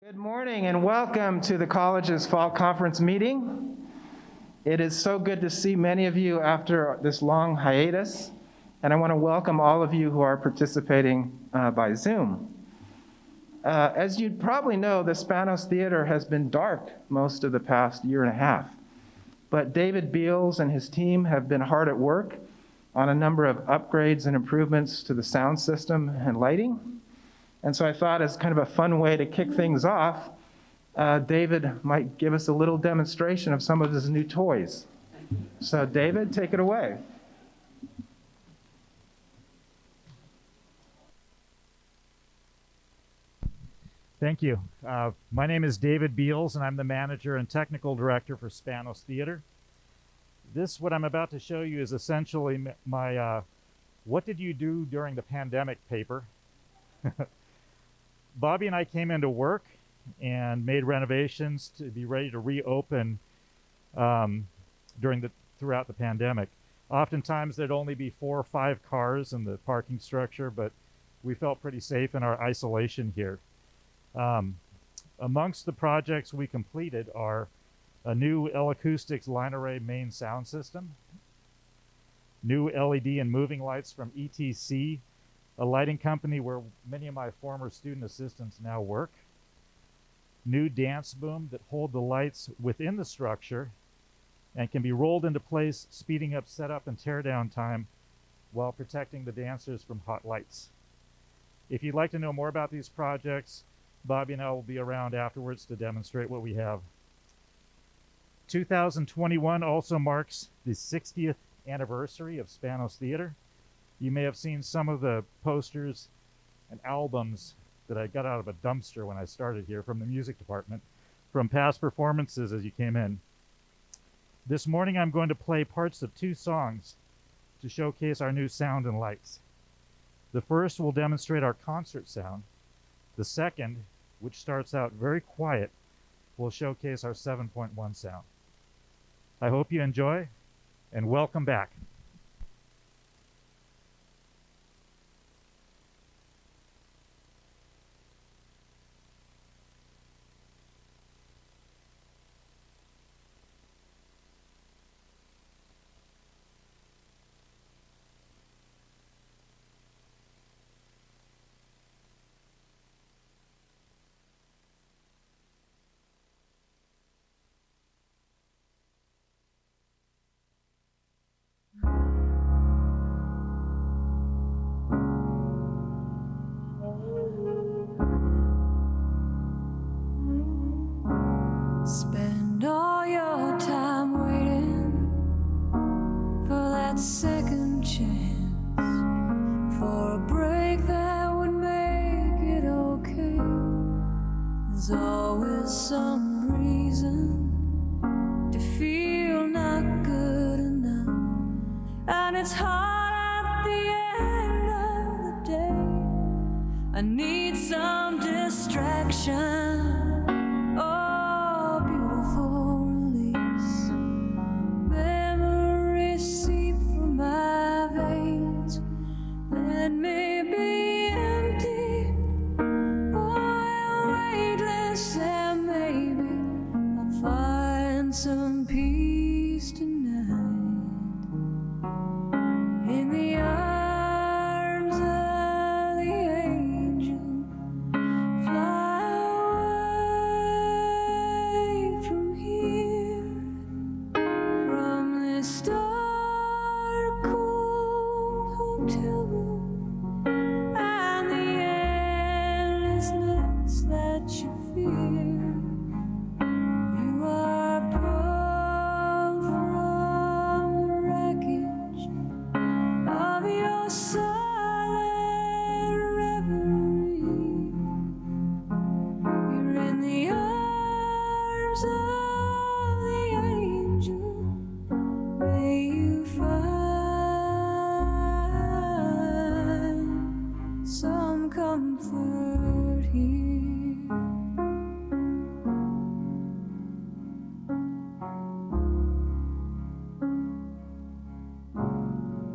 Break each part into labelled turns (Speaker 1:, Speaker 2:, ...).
Speaker 1: Good morning and welcome to the college's fall conference meeting. It is so good to see many of you after this long hiatus, and I want to welcome all of you who are participating by Zoom. As you probably know, the Spanos Theater has been dark most of the past year and a half, but David Beals and his team have been hard at work on a number of upgrades and improvements to the sound system and lighting. And so I thought, as kind of a fun way to kick things off, David might give us a little demonstration of some of his new toys. So David, take it away.
Speaker 2: Thank you. My name is David Beals, and I'm the manager and technical director for Spanos Theater. What I'm about to show you is essentially my what did you do during the pandemic paper. Bobby and I came into work and made renovations to be ready to reopen throughout the pandemic. Oftentimes there'd only be 4 or 5 cars in the parking structure, but we felt pretty safe in our isolation here. Amongst the projects we completed are a new L-Acoustics line array main sound system, new LED and moving lights from ETC, a lighting company where many of my former student assistants now work, new dance boom that hold the lights within the structure and can be rolled into place, speeding up setup and teardown time while protecting the dancers from hot lights. If you'd like to know more about these projects, Bobby and I will be around afterwards to demonstrate what we have. 2021 also marks the 60th anniversary of Spanos Theater. You may have seen some of the posters and albums that I got out of a dumpster when I started here from the music department, from past performances as you came in. This morning I'm going to play parts of 2 songs to showcase our new sound and lights. The first will demonstrate our concert sound. The second, which starts out very quiet, will showcase our 7.1 sound. I hope you enjoy, and welcome back.
Speaker 3: Spend all your time waiting for that second chance, for a break that would make it okay. There's always some reason to feel not good enough, and it's hard at the end of the day. I need some distraction. Let me be empty, weightless, and maybe I'll find some peace tonight in the arms of the angel. Fly away from here, from this dark, cold hotel room. That you fear, you are pulled from the wreckage of your silent reverie. You're in the arms of the angel. May you find some comfort here.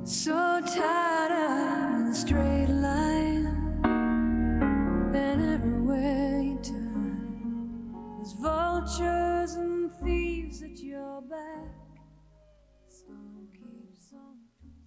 Speaker 3: So tired of the straight line, and everywhere you turn song twisted.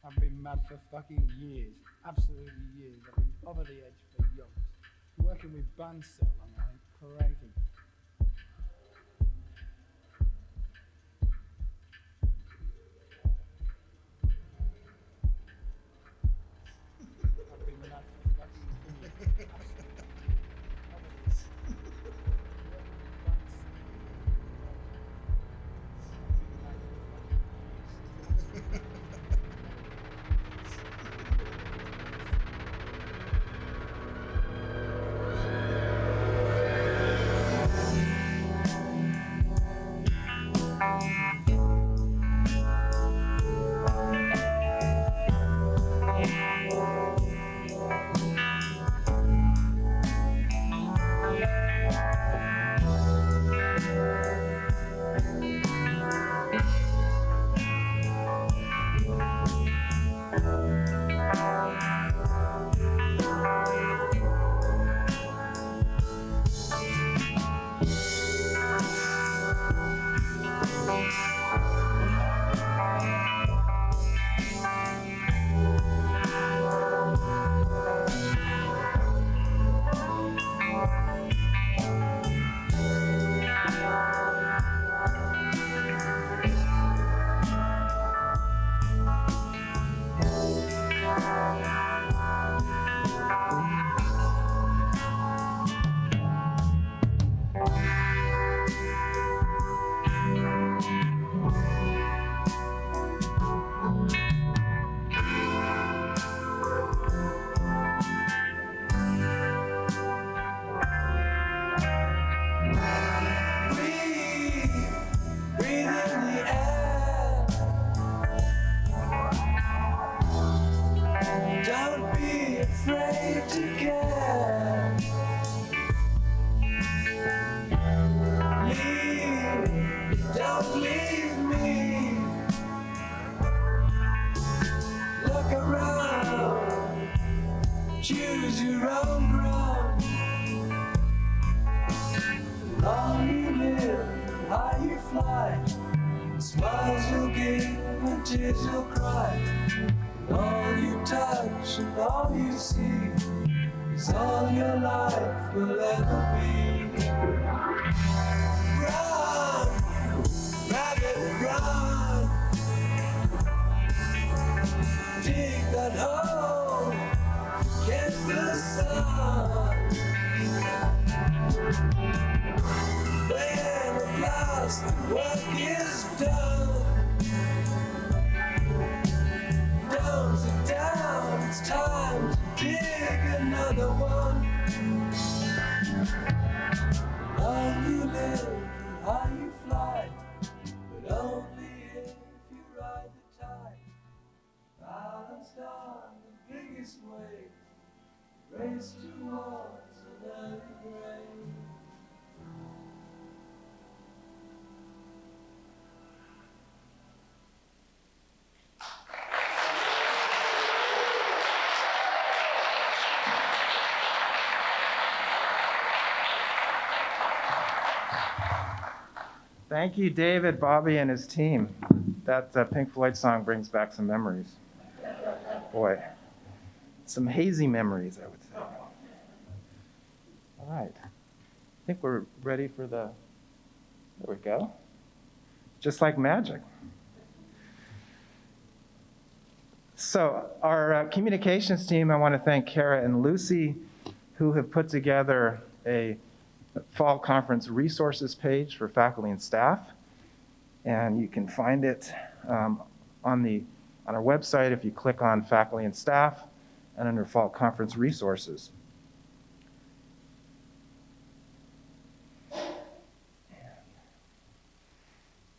Speaker 4: I've been mad for fucking years, absolutely years. I've been over the edge for yonks. Working with bands so long, I'm crazy. I've been mad for fucking years, absolutely over the edge. Working with bands so long, I've been mad for fucking years. Choose your own ground. Long you live, high you fly. Smiles you'll give and tears you'll cry. And all you touch and all you see is all your life will ever be. Run, rabbit, run. Dig that hole, forget the sun. When at last the work is done, don't sit down, it's time to dig another one. Long you live, high you fly, but only if you ride the tide. Balanced on the biggest wave, race towards an early grave.
Speaker 1: Thank you, David, Bobby, and his team. That Pink Floyd song brings back some memories. Boy, some hazy memories, I would say. All right. I think we're ready for there we go. Just like magic. So our communications team, I want to thank Kara and Lucy, who have put together a fall conference resources page for faculty and staff. And you can find it on our website if you click on faculty and staff and under fall conference resources.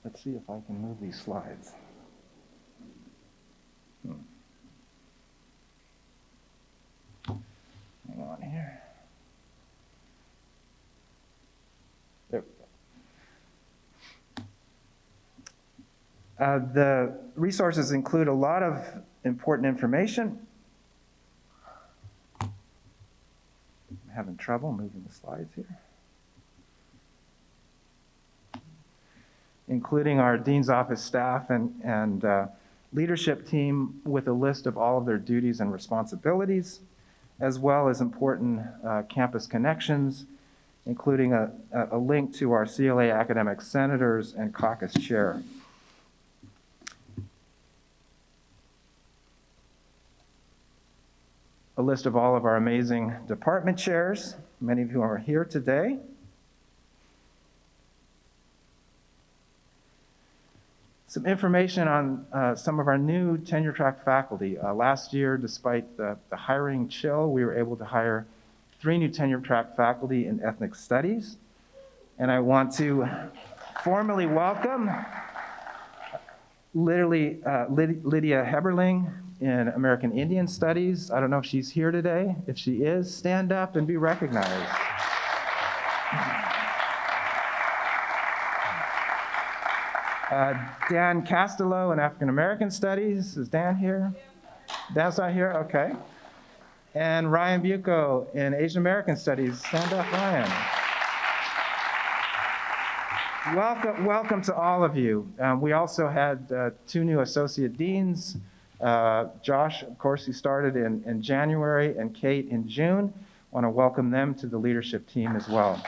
Speaker 1: Let's see if I can move these slides. Hang on here. There we go. The resources include a lot of important information. I'm having trouble moving the slides here. Including our Dean's Office staff and leadership team with a list of all of their duties and responsibilities, as well as important campus connections, including a link to our CLA academic senators and caucus chair. A list of all of our amazing department chairs, many of whom are here today. Some information on some of our new tenure track faculty. Last year, despite the hiring chill, we were able to hire 3 new tenure track faculty in ethnic studies. And I want to formally welcome Lydia Heberling in American Indian Studies. I don't know if she's here today. If she is, stand up and be recognized. Dan Castello in African American Studies. Is Dan here? Dan's not here? Okay. And Ryan Bucco in Asian American Studies. Stand up, Ryan. Welcome to all of you. We also had 2 new associate deans. Josh, of course, he started in January, and Kate in June. I want to welcome them to the leadership team as well.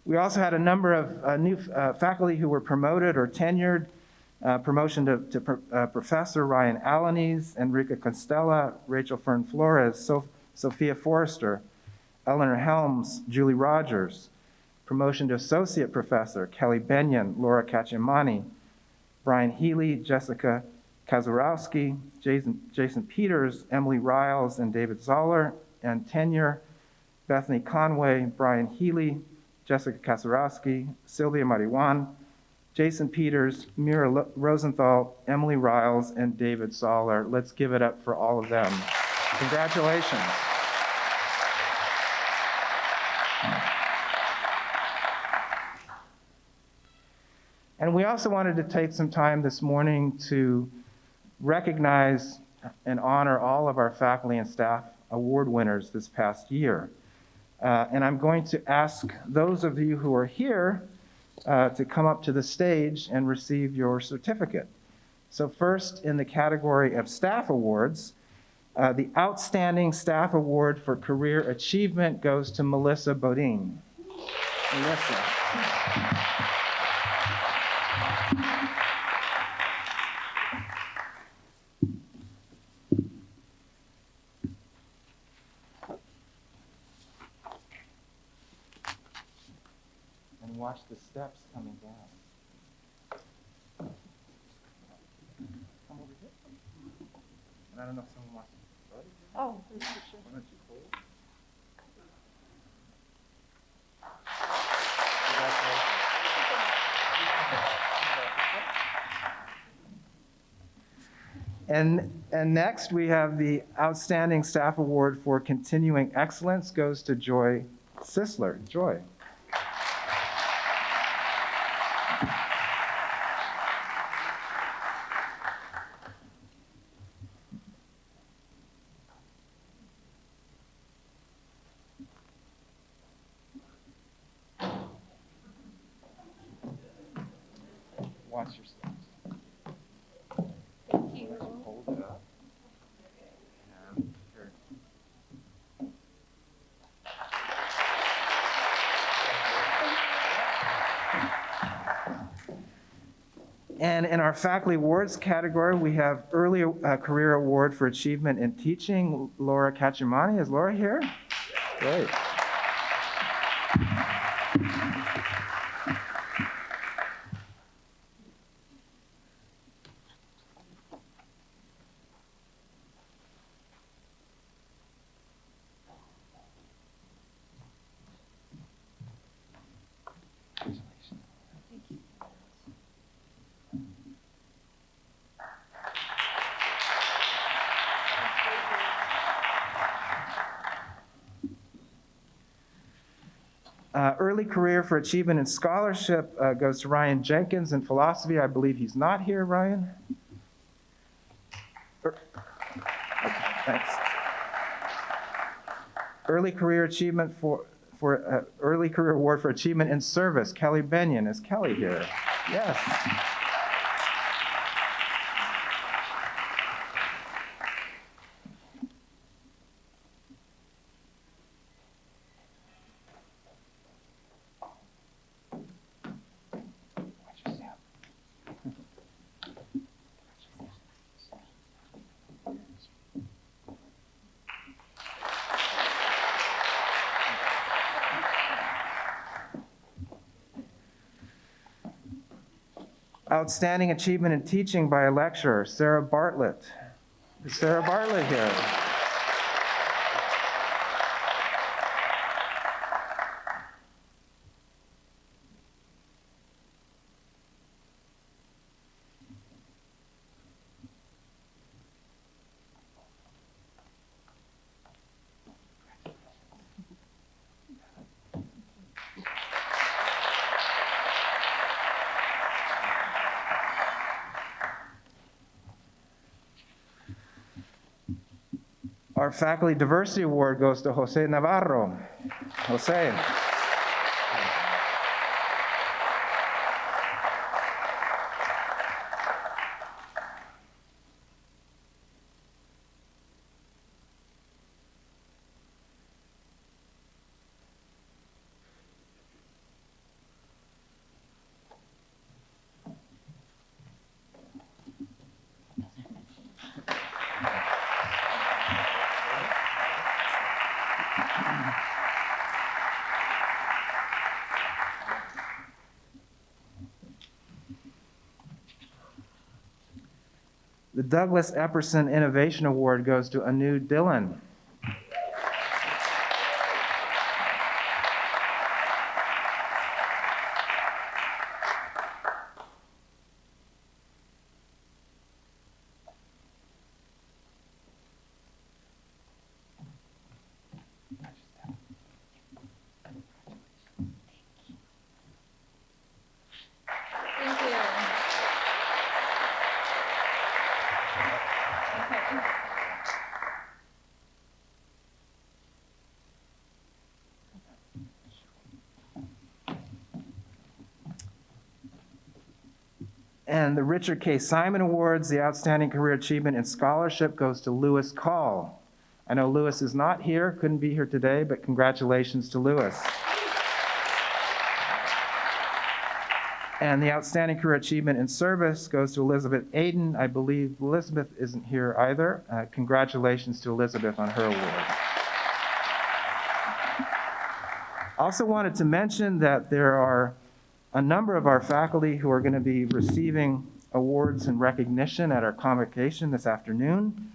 Speaker 1: We also had a number of new faculty who were promoted or tenured. Promotion to Professor Ryan Alanis, Enrique Constella, Rachel Fern Flores, Sophia Forrester, Eleanor Helms, Julie Rogers. Promotion to Associate Professor, Kelly Benyon, Laura Kachimani, Brian Healy, Jessica Kazurowski, Jason Peters, Emily Riles, and David Zoller. And tenure, Bethany Conway, Brian Healy, Jessica Kazurowski, Sylvia Marijuan, Jason Peters, Mira Rosenthal, Emily Riles, and David Zoller. Let's give it up for all of them. Congratulations. And we also wanted to take some time this morning to recognize and honor all of our faculty and staff award winners this past year. And I'm going to ask those of you who are here to come up to the stage and receive your certificate. So first, in the category of staff awards, the Outstanding Staff Award for Career Achievement goes to Melissa Bodine. Melissa. And watch the steps coming down. Come over here. And I don't know if someone wants to start it.
Speaker 5: Oh, there's a picture.
Speaker 1: Why don't you hold? And next we have the Outstanding Staff Award for Continuing Excellence goes to Joy Sisler. Joy. Watch your steps.
Speaker 5: Thank you.
Speaker 1: Hold it up. And here. And in our faculty awards category, we have Early Career Award for Achievement in Teaching, Laura Kachimani. Is Laura here? Great. Early career for achievement in scholarship goes to Ryan Jenkins in philosophy. I believe he's not here, Ryan. Okay, thanks. Early career achievement early career award for achievement in service, Kelly Benyon. Is Kelly here? Yes. Outstanding achievement in teaching by a lecturer, Sarah Bartlett. Is Sarah Bartlett here? Our Faculty Diversity Award goes to Jose Navarro. Jose. The Douglas Epperson Innovation Award goes to Anu Dillon.
Speaker 5: Thank you. Okay.
Speaker 1: And the Richard K. Simon Awards, the Outstanding Career Achievement in Scholarship goes to Lewis Call. I know Lewis is not here, couldn't be here today, but congratulations to Lewis. And the Outstanding Career Achievement in Service goes to Elizabeth Aiden. I believe Elizabeth isn't here either. Congratulations to Elizabeth on her award. Also wanted to mention that there are a number of our faculty who are going to be receiving awards and recognition at our convocation this afternoon.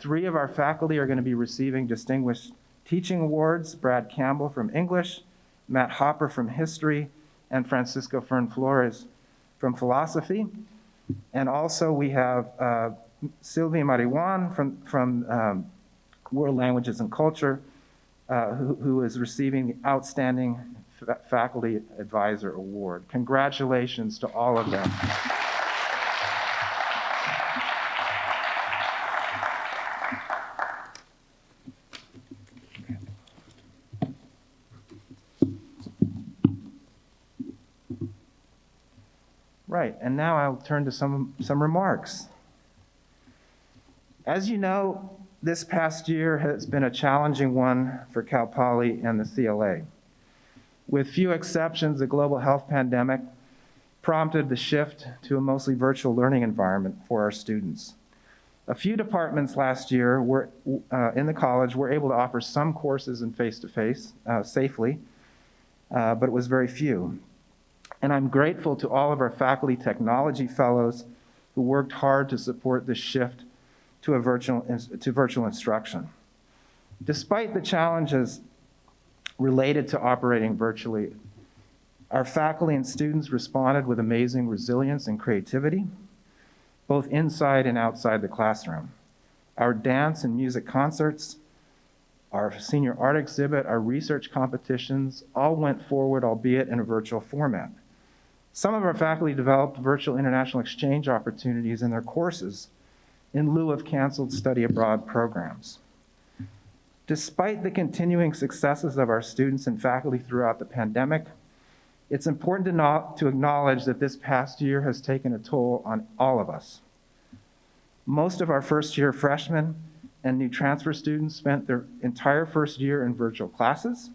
Speaker 1: 3 of our faculty are going to be receiving Distinguished Teaching Awards: Brad Campbell from English, Matt Hopper from History, and Francisco Fern Flores from Philosophy. And also we have Sylvia Marijuan from World Languages and Culture, who is receiving the Outstanding Faculty Advisor Award. Congratulations to all of them. Right, and now I'll turn to some remarks. As you know, this past year has been a challenging one for Cal Poly and the CLA. With few exceptions, the global health pandemic prompted the shift to a mostly virtual learning environment for our students. A few departments last year were, in the college were able to offer some courses in face-to-face safely, but it was very few. And I'm grateful to all of our faculty technology fellows who worked hard to support this shift to virtual instruction. Despite the challenges related to operating virtually, our faculty and students responded with amazing resilience and creativity, both inside and outside the classroom. Our dance and music concerts, our senior art exhibit, our research competitions all went forward, albeit in a virtual format. Some of our faculty developed virtual international exchange opportunities in their courses in lieu of canceled study abroad programs. Despite the continuing successes of our students and faculty throughout the pandemic, it's important to acknowledge that this past year has taken a toll on all of us. Most of our first-year freshmen and new transfer students spent their entire first year in virtual classes,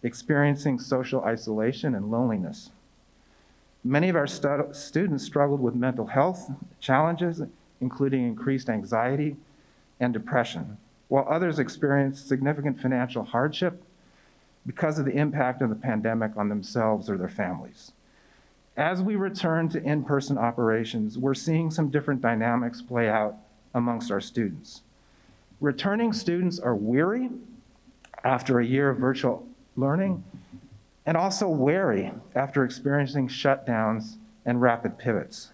Speaker 1: experiencing social isolation and loneliness. Many of our students struggled with mental health challenges, including increased anxiety and depression, while others experienced significant financial hardship because of the impact of the pandemic on themselves or their families. As we return to in-person operations, we're seeing some different dynamics play out amongst our students. Returning students are weary after a year of virtual learning, and also wary after experiencing shutdowns and rapid pivots.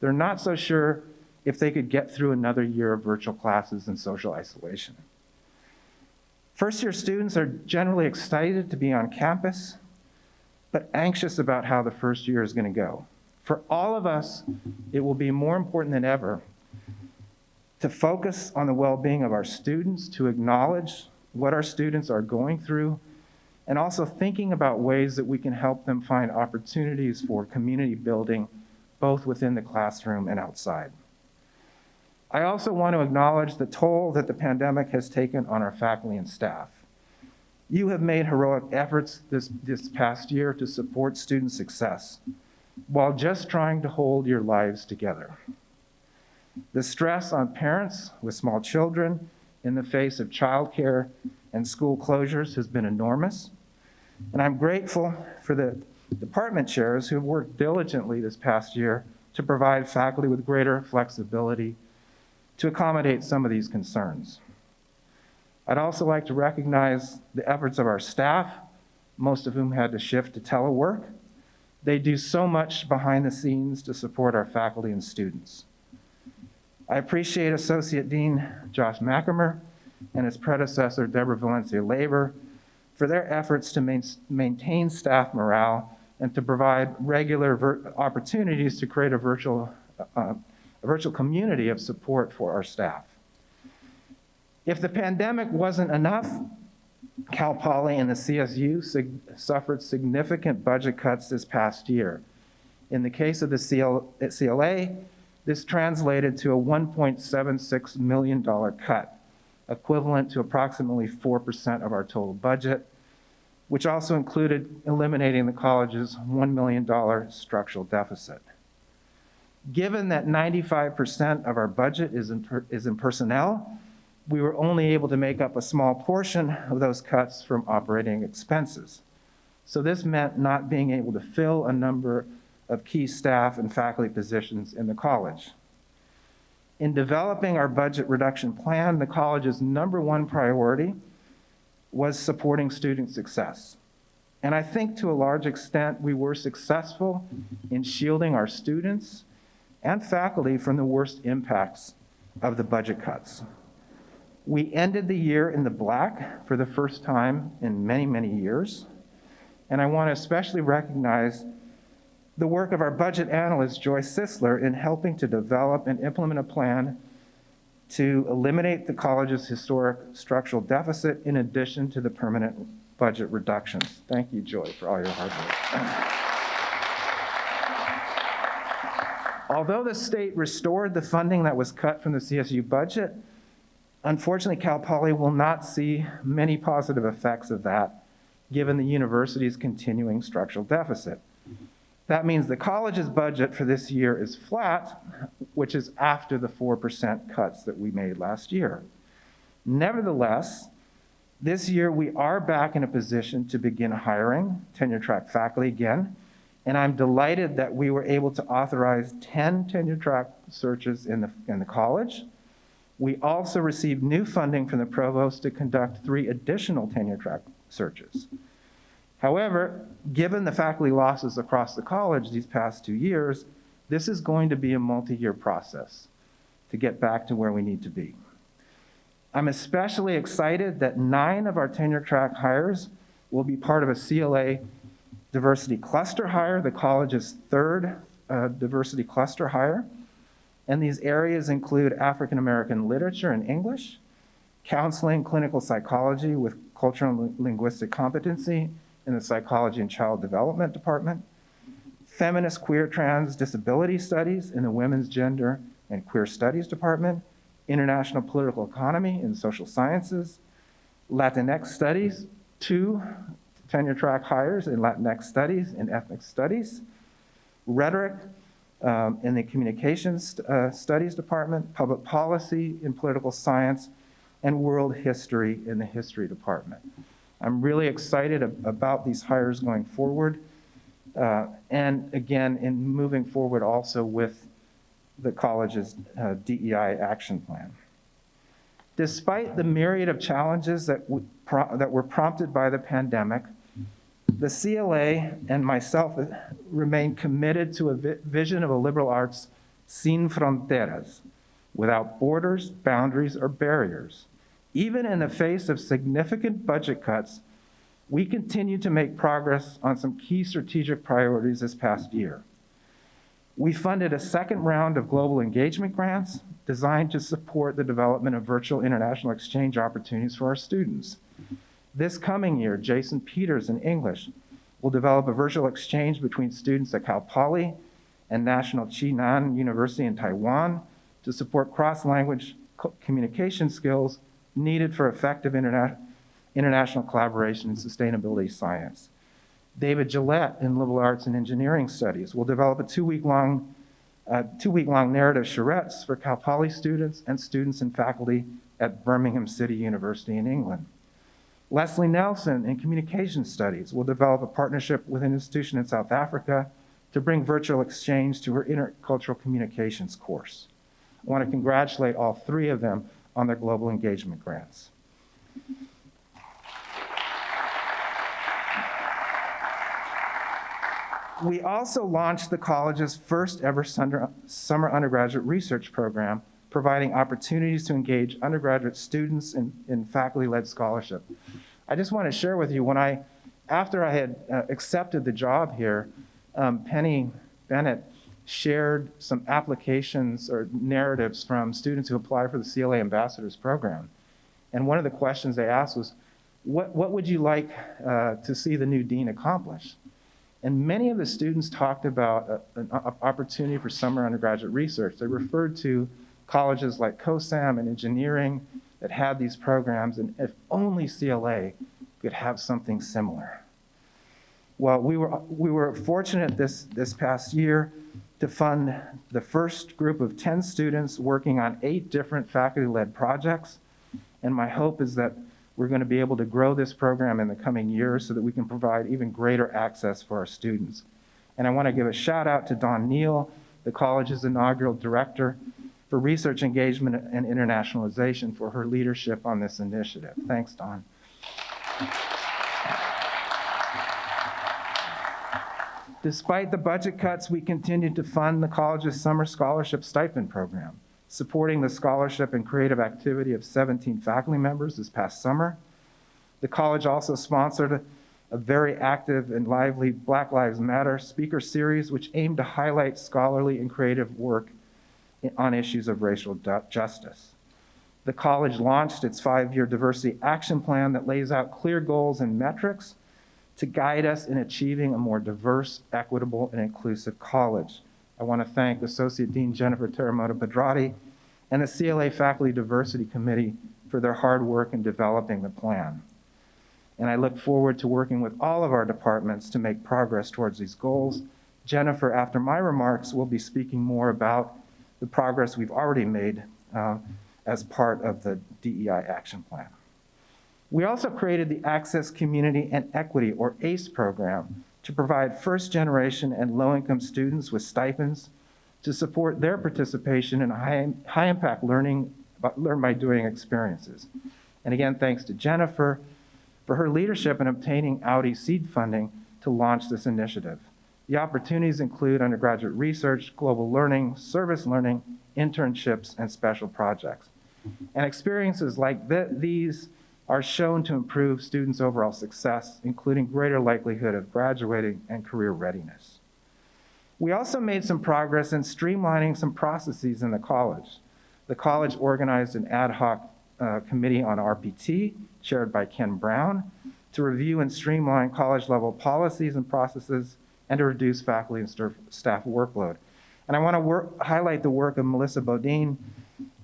Speaker 1: They're not so sure if they could get through another year of virtual classes and social isolation. First-year students are generally excited to be on campus, but anxious about how the first year is going to go. For all of us, it will be more important than ever to focus on the well-being of our students, to acknowledge what our students are going through, and also thinking about ways that we can help them find opportunities for community building, both within the classroom and outside. I also want to acknowledge the toll that the pandemic has taken on our faculty and staff. You have made heroic efforts this past year to support student success, while just trying to hold your lives together. The stress on parents with small children in the face of childcare and school closures has been enormous, and I'm grateful for the department chairs who have worked diligently this past year to provide faculty with greater flexibility to accommodate some of these concerns. I'd also like to recognize the efforts of our staff, most of whom had to shift to telework. They do so much behind the scenes to support our faculty and students. I appreciate Associate Dean Josh McAmer and his predecessor, Deborah Valencia-Labor, for their efforts to maintain staff morale and to provide regular opportunities to create a virtual community of support for our staff. If the pandemic wasn't enough, Cal Poly and the CSU suffered significant budget cuts this past year. In the case of the CLA, this translated to a $1.76 million cut, equivalent to approximately 4% of our total budget, which also included eliminating the college's $1 million structural deficit. Given that 95% of our budget is in personnel, we were only able to make up a small portion of those cuts from operating expenses. So this meant not being able to fill a number of key staff and faculty positions in the college. In developing our budget reduction plan, the college's #1 priority was supporting student success. And I think to a large extent, we were successful in shielding our students and faculty from the worst impacts of the budget cuts. We ended the year in the black for the first time in many, many years. And I want to especially recognize the work of our budget analyst, Joyce Sisler, in helping to develop and implement a plan to eliminate the college's historic structural deficit in addition to the permanent budget reductions. Thank you, Joy, for all your hard work. Although the state restored the funding that was cut from the CSU budget, unfortunately, Cal Poly will not see many positive effects of that, given the university's continuing structural deficit. That means the college's budget for this year is flat, which is after the 4% cuts that we made last year. Nevertheless, this year we are back in a position to begin hiring tenure-track faculty again, and I'm delighted that we were able to authorize 10 tenure-track searches in the college. We also received new funding from the provost to conduct 3 additional tenure-track searches. However, given the faculty losses across the college these past 2 years, this is going to be a multi-year process to get back to where we need to be. I'm especially excited that 9 of our tenure-track hires will be part of a CLA diversity cluster hire, the college's 3rd diversity cluster hire. And these areas include African American literature and English, counseling, clinical psychology with cultural and linguistic competency in the Psychology and Child Development Department, feminist, queer, trans, disability studies in the Women's Gender and Queer Studies Department, international political economy in social sciences, Latinx studies, 2 tenure-track hires in Latinx studies and ethnic studies, rhetoric in the communications studies department, public policy in political science, and world history in the history department. I'm really excited about these hires going forward, and again, in moving forward also with the college's DEI action plan. Despite the myriad of challenges that were prompted by the pandemic, the CLA and myself remain committed to a vision of a liberal arts sin fronteras, without borders, boundaries, or barriers. Even in the face of significant budget cuts, we continue to make progress on some key strategic priorities this past year. We funded a 2nd round of global engagement grants designed to support the development of virtual international exchange opportunities for our students. This coming year, Jason Peters in English will develop a virtual exchange between students at Cal Poly and National Chinan University in Taiwan to support cross-language communication skills needed for effective international collaboration in sustainability science. David Gillette in Liberal Arts and Engineering Studies will develop a 2-week-long narrative charrettes for Cal Poly students and students and faculty at Birmingham City University in England. Leslie Nelson in Communication Studies will develop a partnership with an institution in South Africa to bring virtual exchange to her intercultural communications course. I want to congratulate all 3 of them on their global engagement grants. We also launched the college's first ever summer undergraduate research program, providing opportunities to engage undergraduate students in faculty-led scholarship. I just want to share with you, after I had accepted the job here, Penny Bennett shared some applications or narratives from students who apply for the CLA Ambassadors Program. And one of the questions they asked was, what would you like to see the new dean accomplish? And many of the students talked about an opportunity for summer undergraduate research. They referred to colleges like COSAM and engineering that had these programs, and if only CLA could have something similar. Well, we were fortunate this past year to fund the first group of 10 students working on 8 different faculty-led projects, and my hope is that we're going to be able to grow this program in the coming years so that we can provide even greater access for our students. And I want to give a shout out to Dawn Neal, the college's inaugural director for research engagement and internationalization, for her leadership on this initiative. Thanks, Dawn. Despite the budget cuts, we continued to fund the college's summer scholarship stipend program, supporting the scholarship and creative activity of 17 faculty members this past summer. The college also sponsored a very active and lively Black Lives Matter speaker series, which aimed to highlight scholarly and creative work on issues of racial justice. The college launched its 5-year diversity action plan that lays out clear goals and metrics to guide us in achieving a more diverse, equitable, and inclusive college. I want to thank Associate Dean Jennifer Teramoto Pedrati and the CLA Faculty Diversity Committee for their hard work in developing the plan. And I look forward to working with all of our departments to make progress towards these goals Jennifer, after my remarks, will be speaking more about the progress we've already made as part of the DEI action plan. We also created the Access, Community, and Equity, or ACE program, to provide first-generation and low-income students with stipends to support their participation in high-impact learn by doing experiences. And again, thanks to Jennifer for her leadership in obtaining Audi seed funding to launch this initiative. The opportunities include undergraduate research, global learning, service learning, internships, and special projects. And experiences like these are shown to improve students' overall success, including greater likelihood of graduating and career readiness. We also made some progress in streamlining some processes in the college. The college organized an ad hoc committee on RPT, chaired by Ken Brown, to review and streamline college-level policies and processes and to reduce faculty and staff workload. And I want to highlight the work of Melissa Bodine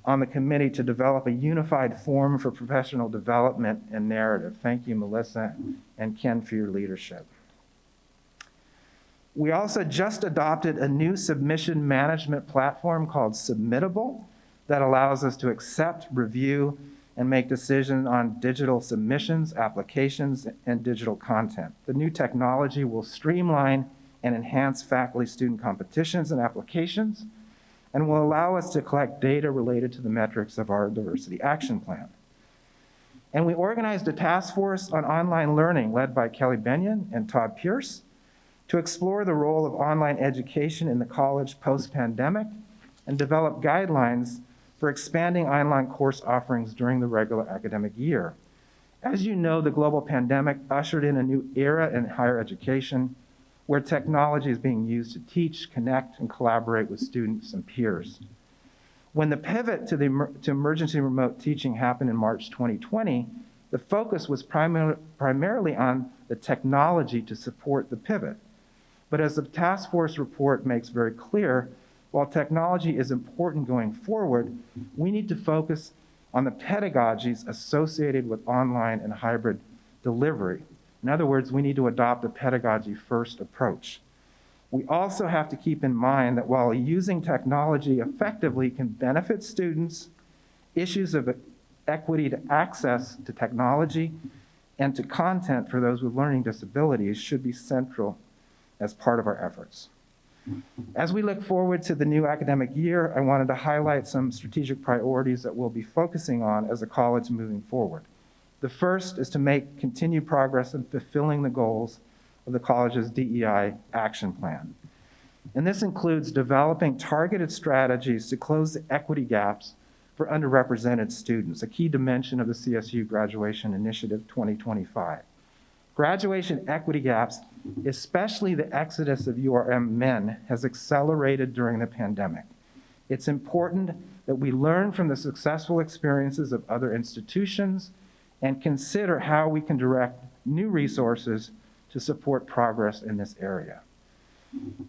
Speaker 1: on the committee to develop a unified form for professional development and narrative. Thank you, Melissa and Ken, for your leadership. We also just adopted a new submission management platform called Submittable that allows us to accept, review, and make decisions on digital submissions, applications, and digital content. The new technology will streamline and enhance faculty-student competitions and applications, and will allow us to collect data related to the metrics of our diversity action plan. And we organized a task force on online learning led by Kelly Benyon and Todd Pierce to explore the role of online education in the college post-pandemic and develop guidelines for expanding online course offerings during the regular academic year. As you know, the global pandemic ushered in a new era in higher education where technology is being used to teach, connect, and collaborate with students and peers. When the pivot to emergency remote teaching happened in March 2020, the focus was primarily on the technology to support the pivot. But as the task force report makes very clear, while technology is important going forward, we need to focus on the pedagogies associated with online and hybrid delivery. In other words, we need to adopt a pedagogy-first approach. We also have to keep in mind that while using technology effectively can benefit students, issues of equity to access to technology and to content for those with learning disabilities should be central as part of our efforts. As we look forward to the new academic year, I wanted to highlight some strategic priorities that we'll be focusing on as a college moving forward. The first is to make continued progress in fulfilling the goals of the college's DEI action plan. And this includes developing targeted strategies to close the equity gaps for underrepresented students, a key dimension of the CSU Graduation Initiative 2025. Graduation equity gaps, especially the exodus of URM men, has accelerated during the pandemic. It's important that we learn from the successful experiences of other institutions and consider how we can direct new resources to support progress in this area.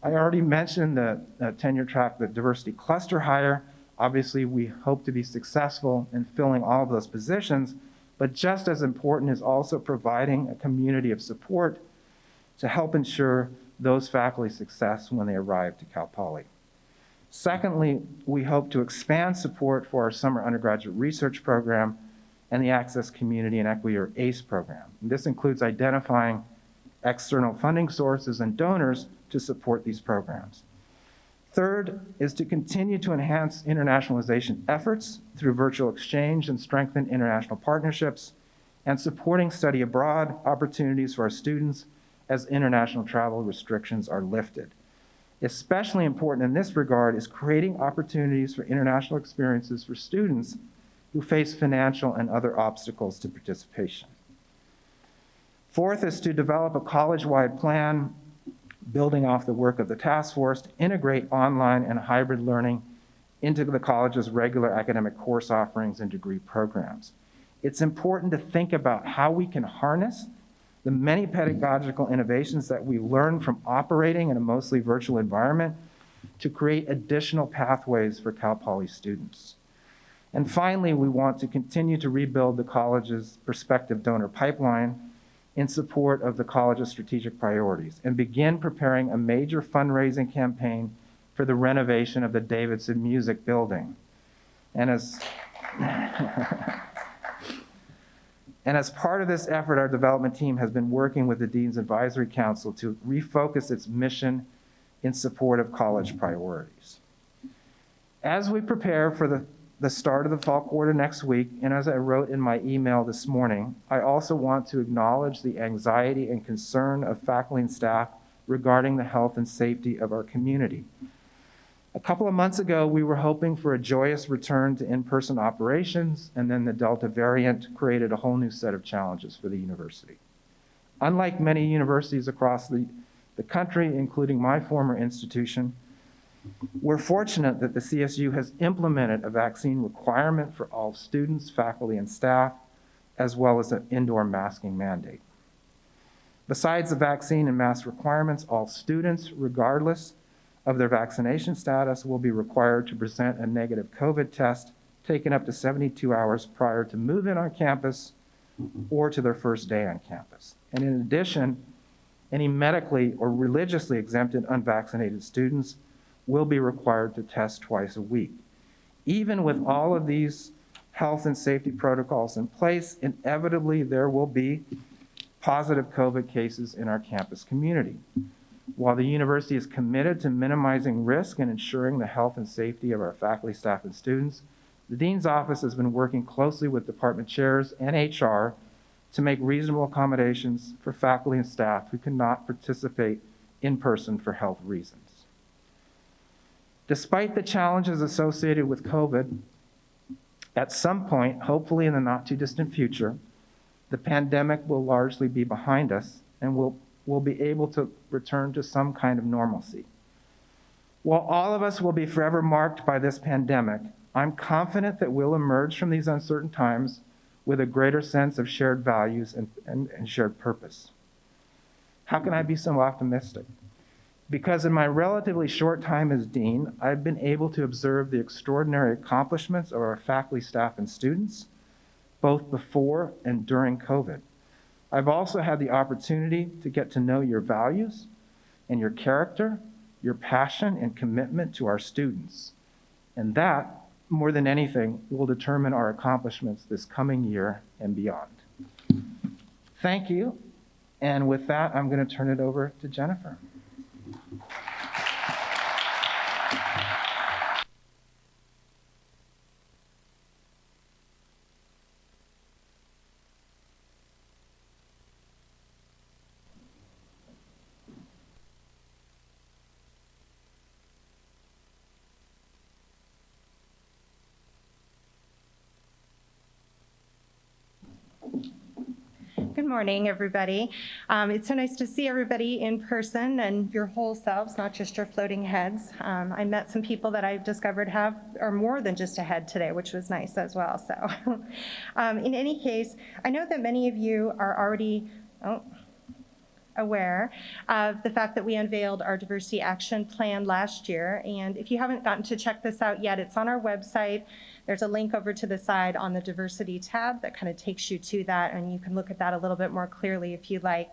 Speaker 1: I already mentioned the tenure track, the diversity cluster hire. Obviously, we hope to be successful in filling all of those positions, but just as important is also providing a community of support to help ensure those faculty's success when they arrive to Cal Poly. Secondly, we hope to expand support for our summer undergraduate research program and the Access, Community, and Equity, or ACE program. And this includes identifying external funding sources and donors to support these programs. Third is to continue to enhance internationalization efforts through virtual exchange and strengthen international partnerships and supporting study abroad opportunities for our students as international travel restrictions are lifted. Especially important in this regard is creating opportunities for international experiences for students who face financial and other obstacles to participation. Fourth is to develop a college-wide plan building off the work of the task force to integrate online and hybrid learning into the college's regular academic course offerings and degree programs. It's important to think about how we can harness the many pedagogical innovations that we learn from operating in a mostly virtual environment to create additional pathways for Cal Poly students. And finally, we want to continue to rebuild the college's prospective donor pipeline, in support of the college's strategic priorities and begin preparing a major fundraising campaign for the renovation of the Davidson Music Building. And as part of this effort, our development team has been working with the Dean's Advisory Council to refocus its mission in support of college priorities. As we prepare for the start of the fall quarter next week, and as I wrote in my email this morning, I also want to acknowledge the anxiety and concern of faculty and staff regarding the health and safety of our community. A couple of months ago, we were hoping for a joyous return to in-person operations, and then the Delta variant created a whole new set of challenges for the university. Unlike many universities across the country, including my former institution, we're fortunate that the CSU has implemented a vaccine requirement for all students, faculty, and staff, as well as an indoor masking mandate. Besides the vaccine and mask requirements, all students, regardless of their vaccination status, will be required to present a negative COVID test taken up to 72 hours prior to move-in on campus or to their first day on campus. And in addition, any medically or religiously exempted unvaccinated students will be required to test twice a week. Even with all of these health and safety protocols in place, inevitably there will be positive COVID cases in our campus community. While the university is committed to minimizing risk and ensuring the health and safety of our faculty, staff, and students, the Dean's Office has been working closely with department chairs and HR to make reasonable accommodations for faculty and staff who cannot participate in person for health reasons. Despite the challenges associated with COVID, at some point, hopefully in the not too distant future, the pandemic will largely be behind us and we'll be able to return to some kind of normalcy. While all of us will be forever marked by this pandemic, I'm confident that we'll emerge from these uncertain times with a greater sense of shared values and shared purpose. How can I be so optimistic? Because in my relatively short time as dean, I've been able to observe the extraordinary accomplishments of our faculty, staff, and students, both before and during COVID. I've also had the opportunity to get to know your values and your character, your passion and commitment to our students. And that, more than anything, will determine our accomplishments this coming year and beyond. Thank you. And with that, I'm going to turn it over to Jennifer.
Speaker 6: Good morning, everybody. It's so nice to see everybody in person and your whole selves, not just your floating heads. I met some people that I've discovered are more than just a head today, which was nice as well. So in any case, I know that many of you are already aware of the fact that we unveiled our diversity action plan last year. And if you haven't gotten to check this out yet, it's on our website. There's a link over to the side on the diversity tab that kind of takes you to that, and you can look at that a little bit more clearly if you'd like.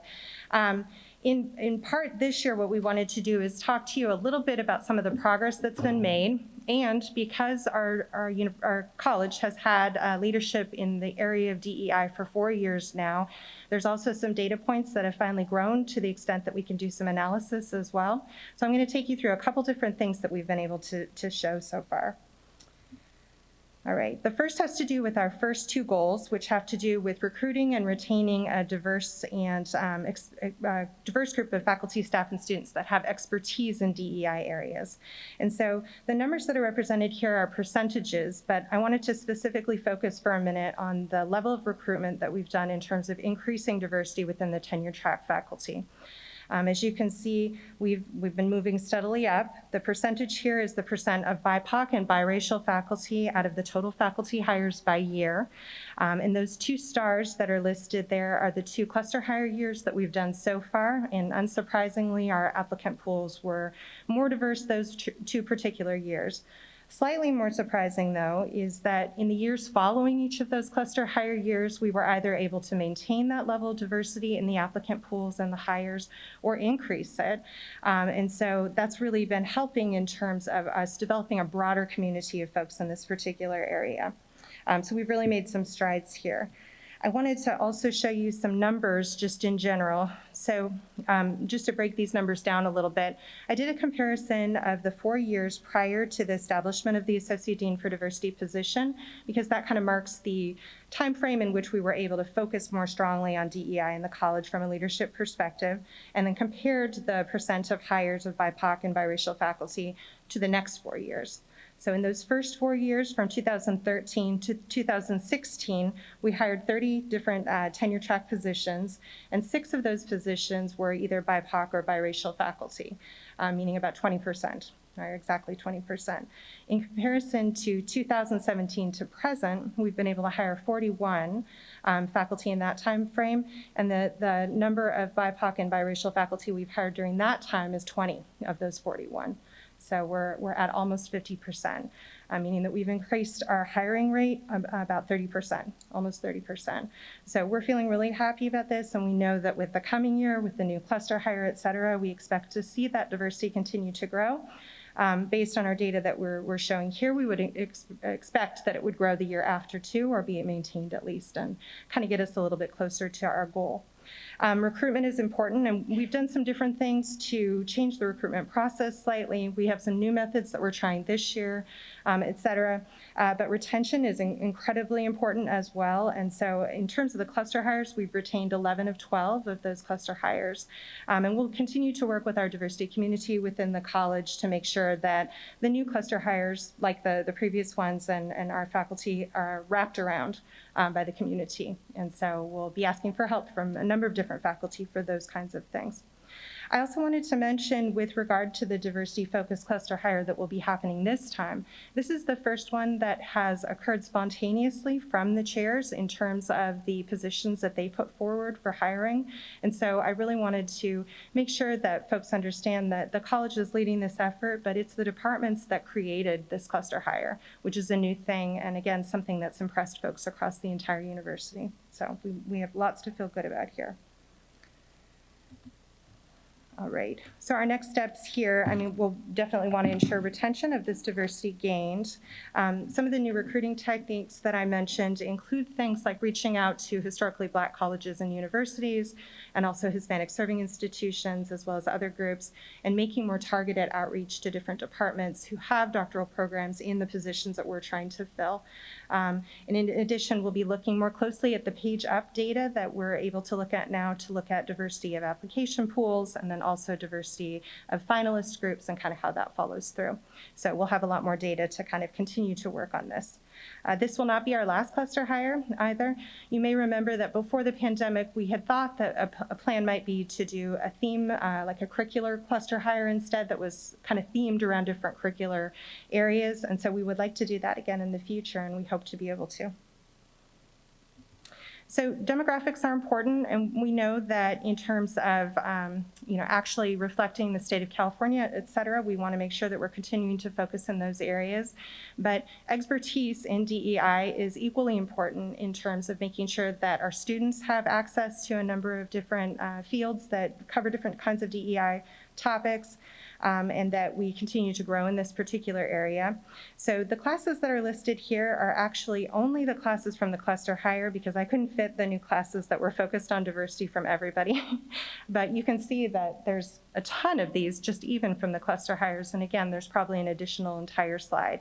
Speaker 6: In part this year, what we wanted to do is talk to you a little bit about some of the progress that's been made. And because our college has had leadership in the area of DEI for 4 years now, there's also some data points that have finally grown to the extent that we can do some analysis as well. So I'm going to take you through a couple different things that we've been able to show so far. All right, the first has to do with our first two goals, which have to do with recruiting and retaining a diverse and diverse group of faculty, staff, and students that have expertise in DEI areas. And so the numbers that are represented here are percentages, but I wanted to specifically focus for a minute on the level of recruitment that we've done in terms of increasing diversity within the tenure track faculty. As you can see, we've been moving steadily up. The percentage here is the percent of BIPOC and biracial faculty out of the total faculty hires by year. And those two stars that are listed there are the two cluster hire years that we've done so far. And unsurprisingly, our applicant pools were more diverse those two particular years. Slightly more surprising, though, is that in the years following each of those cluster hire years, we were either able to maintain that level of diversity in the applicant pools and the hires or increase it. And so that's really been helping in terms of us developing a broader community of folks in this particular area. So we've really made some strides here. I wanted to also show you some numbers just in general. So just to break these numbers down a little bit, I did a comparison of the 4 years prior to the establishment of the Associate Dean for Diversity position, because that kind of marks the time frame in which we were able to focus more strongly on DEI in the college from a leadership perspective, and then compared the percent of hires of BIPOC and biracial faculty to the next 4 years. So in those first 4 years, from 2013 to 2016, we hired 30 different tenure track positions, and 6 of those positions were either BIPOC or biracial faculty, meaning about 20%, or exactly 20%. In comparison to 2017 to present, we've been able to hire 41 faculty in that time frame, and the number of BIPOC and biracial faculty we've hired during that time is 20 of those 41. So we're at almost 50%, meaning that we've increased our hiring rate about 30%, almost 30%. So we're feeling really happy about this, and we know that with the coming year, with the new cluster hire, et cetera, we expect to see that diversity continue to grow. Based on our data that we're showing here, we would expect that it would grow the year after too, or be maintained at least, and kind of get us a little bit closer to our goal. Recruitment is important, and we've done some different things to change the recruitment process slightly. We have some new methods that we're trying this year, et cetera. But retention is incredibly important as well. And so in terms of the cluster hires, we've retained 11 of 12 of those cluster hires. And we'll continue to work with our diversity community within the college to make sure that the new cluster hires, like the previous ones and our faculty, are wrapped around by the community. And so we'll be asking for help from a number of different faculty for those kinds of things. I also wanted to mention, with regard to the diversity-focused cluster hire that will be happening this time, this is the first one that has occurred spontaneously from the chairs in terms of the positions that they put forward for hiring. And so I really wanted to make sure that folks understand that the college is leading this effort, but it's the departments that created this cluster hire, which is a new thing, and again, something that's impressed folks across the entire university. So we have lots to feel good about here. All right, so our next steps here, we'll definitely want to ensure retention of this diversity gained. Some of the new recruiting techniques that I mentioned include things like reaching out to historically Black colleges and universities, and also Hispanic serving institutions, as well as other groups, and making more targeted outreach to different departments who have doctoral programs in the positions that we're trying to fill. And in addition, we'll be looking more closely at the page up data that we're able to look at now to look at diversity of application pools, and then also diversity of finalist groups and kind of how that follows through. So we'll have a lot more data to kind of continue to work on this. This will not be our last cluster hire either. You may remember that before the pandemic, we had thought that a plan might be to do a theme, like a curricular cluster hire instead, that was kind of themed around different curricular areas. And so we would like to do that again in the future, and we hope to be able to. So demographics are important, and we know that in terms of actually reflecting the state of California, et cetera, we want to make sure that we're continuing to focus in those areas. But expertise in DEI is equally important in terms of making sure that our students have access to a number of different fields that cover different kinds of DEI topics, and that we continue to grow in this particular area. So the classes that are listed here are actually only the classes from the cluster hire, because I couldn't fit the new classes that were focused on diversity from everybody. But you can see that there's a ton of these just even from the cluster hires. And again, there's probably an additional entire slide.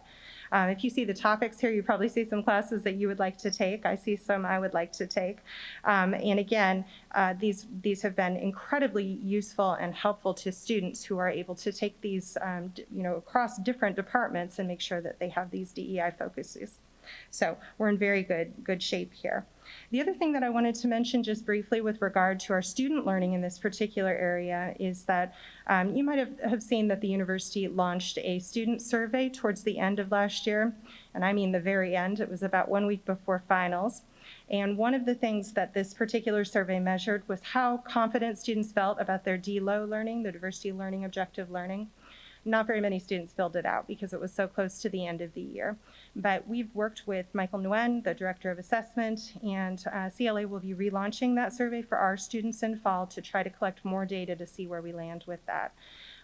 Speaker 6: If you see the topics here, you probably see some classes that you would like to take. I see some I would like to take. And again, these have been incredibly useful and helpful to students who are able to take these across different departments and make sure that they have these DEI focuses. So we're in very good shape here. The other thing that I wanted to mention just briefly with regard to our student learning in this particular area is that you might have seen that the university launched a student survey towards the end of last year, and I mean the very end. It was about 1 week before finals. And one of the things that this particular survey measured was how confident students felt about their DLO learning, the diversity learning objective learning. not very many students filled it out because it was so close to the end of the year. But we've worked with Michael Nguyen, the Director of Assessment, and CLA will be relaunching that survey for our students in fall to try to collect more data to see where we land with that.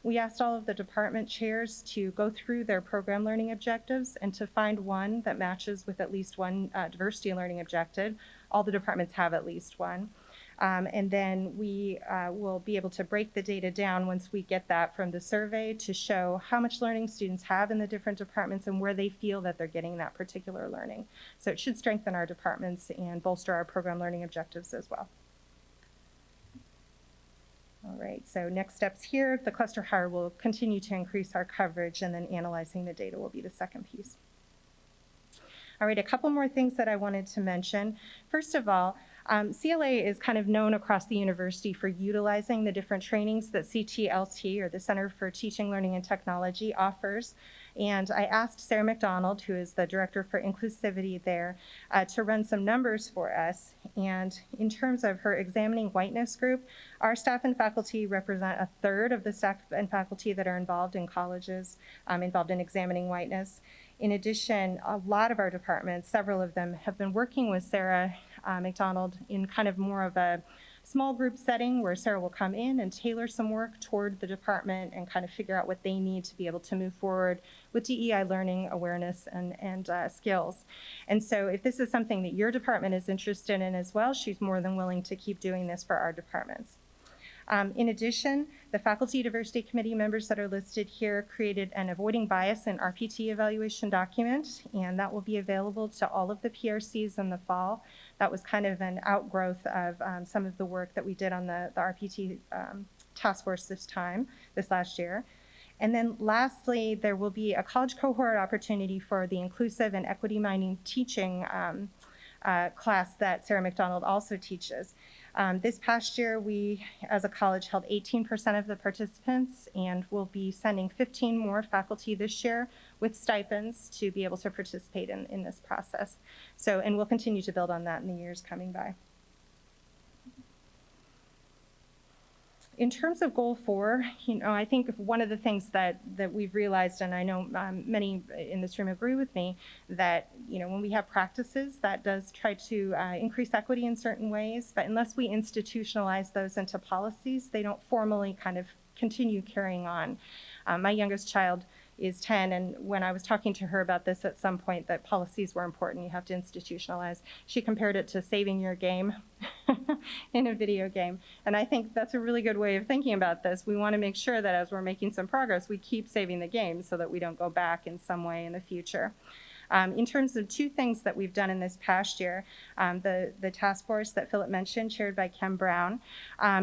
Speaker 6: We asked all of the department chairs to go through their program learning objectives and to find one that matches with at least one diversity learning objective. All the departments have at least one. And then we will be able to break the data down once we get that from the survey to show how much learning students have in the different departments and where they feel that they're getting that particular learning. So it should strengthen our departments and bolster our program learning objectives as well. All right, so next steps here, the cluster hire will continue to increase our coverage, and then analyzing the data will be the second piece. All right, a couple more things that I wanted to mention. First of all, CLA is kind of known across the university for utilizing the different trainings that CTLT, or the Center for Teaching, Learning, and Technology, offers. And I asked Sarah McDonald, who is the Director for Inclusivity there, to run some numbers for us. And in terms of her examining whiteness group, our staff and faculty represent a third of the staff and faculty that are involved in colleges, involved in examining whiteness. In addition, a lot of our departments, several of them, have been working with Sarah McDonald in kind of more of a small group setting where Sarah will come in and tailor some work toward the department and kind of figure out what they need to be able to move forward with DEI learning, awareness, and skills. And so if this is something that your department is interested in as well, she's more than willing to keep doing this for our departments. In addition, the Faculty Diversity Committee members that are listed here created an Avoiding Bias and RPT evaluation document, and that will be available to all of the PRCs in the fall. That was kind of an outgrowth of some of the work that we did on the RPT task force this last year. And then lastly, there will be a college cohort opportunity for the inclusive and equity-minded teaching class that Sarah McDonald also teaches. This past year, we, as a college, held 18% of the participants, and we'll be sending 15 more faculty this year with stipends to be able to participate in this process. So, and we'll continue to build on that in the years coming by. In terms of goal 4, I think one of the things that we've realized, and I know many in this room agree with me, that when we have practices, that does try to increase equity in certain ways, but unless we institutionalize those into policies, they don't formally kind of continue carrying on. My youngest child is 10, and when I was talking to her about this at some point, that policies were important, you have to institutionalize, she compared it to saving your game in a video game. And I think that's a really good way of thinking about this. We want to make sure that as we're making some progress, we keep saving the game so that we don't go back in some way in the future. In terms of 2 things that we've done in this past year, the task force that Philip mentioned, chaired by Ken Brown,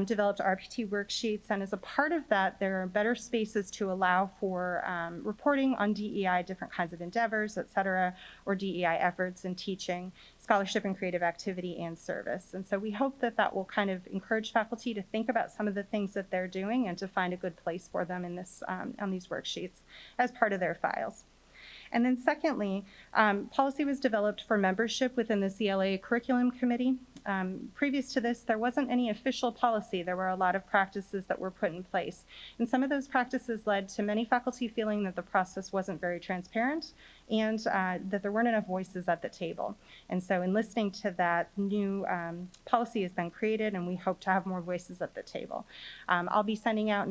Speaker 6: developed RPT worksheets, and as a part of that, there are better spaces to allow for reporting on DEI, different kinds of endeavors, et cetera, or DEI efforts in teaching, scholarship and creative activity, and service. And so we hope that that will kind of encourage faculty to think about some of the things that they're doing and to find a good place for them in this, on these worksheets as part of their files. And then secondly, policy was developed for membership within the CLA Curriculum Committee. Previous to this, there wasn't any official policy. There were a lot of practices that were put in place. And some of those practices led to many faculty feeling that the process wasn't very transparent and that there weren't enough voices at the table. And so in listening to that, new policy has been created, and we hope to have more voices at the table. I'll be sending out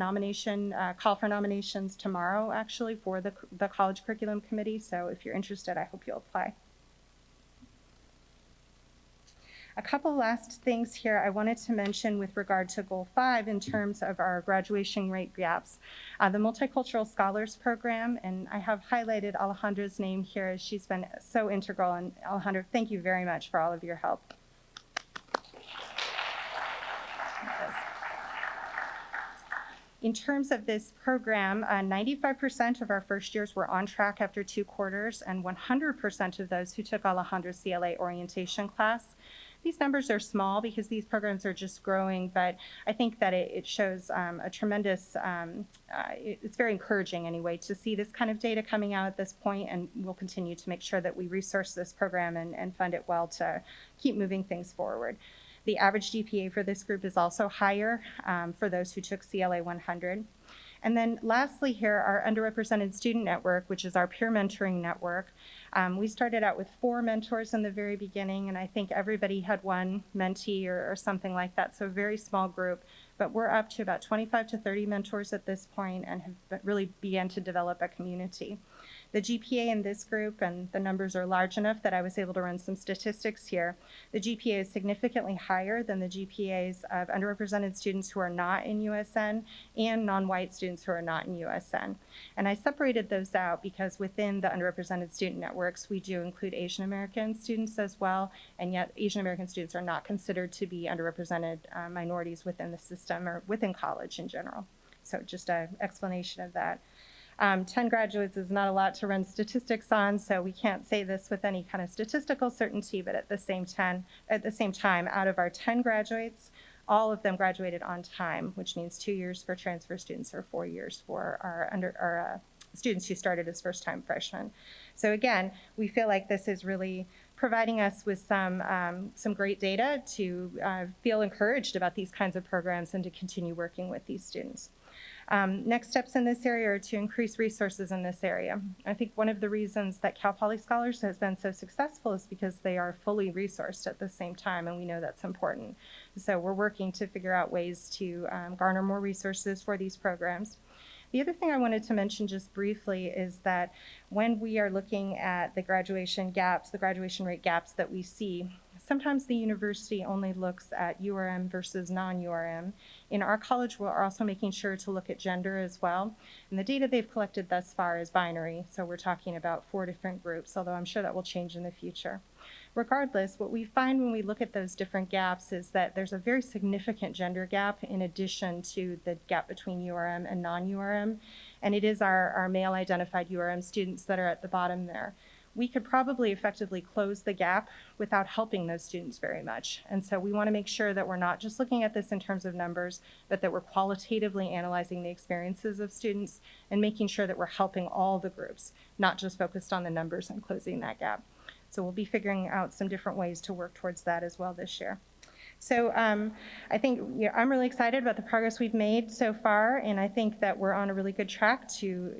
Speaker 6: call for nominations tomorrow, actually, for the College Curriculum Committee. So if you're interested, I hope you'll apply. A couple last things here I wanted to mention with regard to Goal 5 in terms of our graduation rate gaps. The Multicultural Scholars Program, and I have highlighted Alejandra's name here as she's been so integral. And Alejandra, thank you very much for all of your help. In terms of this program, 95% of our first years were on track after 2 quarters, and 100% of those who took Alejandra's CLA orientation class. These numbers are small because these programs are just growing, but I think that it shows a tremendous, it's very encouraging anyway to see this kind of data coming out at this point, and we'll continue to make sure that we resource this program and fund it well to keep moving things forward. The average GPA for this group is also higher for those who took CLA 100. And then lastly here, our Underrepresented Student Network, which is our peer mentoring network. We started out with 4 mentors in the very beginning, and I think everybody had one mentee or something like that, so a very small group. But we're up to about 25 to 30 mentors at this point and have really began to develop a community. The GPA in this group, and the numbers are large enough that I was able to run some statistics here, the GPA is significantly higher than the GPAs of underrepresented students who are not in USN and non-white students who are not in USN. And I separated those out because within the underrepresented student networks, we do include Asian American students as well, and yet Asian American students are not considered to be underrepresented minorities within the system or within college in general. So just an explanation of that. 10 graduates is not a lot to run statistics on, so we can't say this with any kind of statistical certainty, but at the same time, out of our 10 graduates, all of them graduated on time, which means 2 years for transfer students or 4 years for our students who started as first-time freshmen. So again, we feel like this is really providing us with some great data to feel encouraged about these kinds of programs and to continue working with these students. Next steps in this area are to increase resources in this area. I think one of the reasons that Cal Poly Scholars has been so successful is because they are fully resourced at the same time, and we know that's important. So we're working to figure out ways to garner more resources for these programs. The other thing I wanted to mention just briefly is that when we are looking at the graduation gaps, the graduation rate gaps that we see, sometimes the university only looks at URM versus non-URM. In our college, we're also making sure to look at gender as well. And the data they've collected thus far is binary, so we're talking about 4 different groups, although I'm sure that will change in the future. Regardless, what we find when we look at those different gaps is that there's a very significant gender gap in addition to the gap between URM and non-URM, and it is our male-identified URM students that are at the bottom there. We could probably effectively close the gap without helping those students very much. And so we want to make sure that we're not just looking at this in terms of numbers, but that we're qualitatively analyzing the experiences of students and making sure that we're helping all the groups, not just focused on the numbers and closing that gap. So we'll be figuring out some different ways to work towards that as well this year. So I think I'm really excited about the progress we've made so far, and I think that we're on a really good track to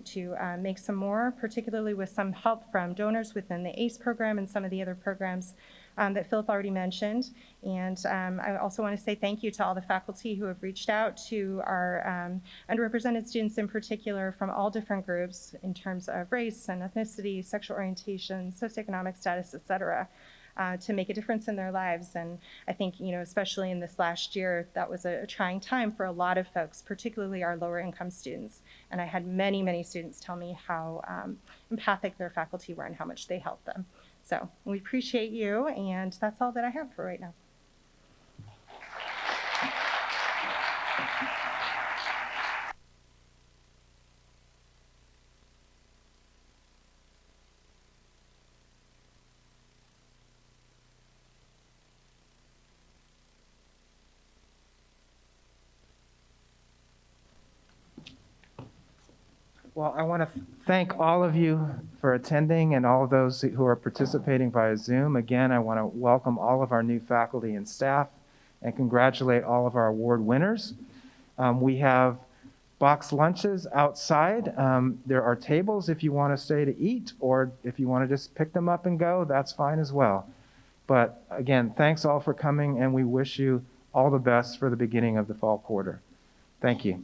Speaker 6: make some more, particularly with some help from donors within the ACE program and some of the other programs that Philip already mentioned. And I also want to say thank you to all the faculty who have reached out to our underrepresented students in particular from all different groups in terms of race and ethnicity, sexual orientation, socioeconomic status, et cetera. To make a difference in their lives. And I think, especially in this last year, that was a trying time for a lot of folks, particularly our lower income students. And I had many, many students tell me how empathic their faculty were and how much they helped them. So we appreciate you, and that's all that I have for right now.
Speaker 1: Well, I want to thank all of you for attending and all of those who are participating via Zoom. Again, I want to welcome all of our new faculty and staff and congratulate all of our award winners. We have box lunches outside. There are tables if you want to stay to eat, or if you want to just pick them up and go, that's fine as well. But again, thanks all for coming, and we wish you all the best for the beginning of the fall quarter. Thank you.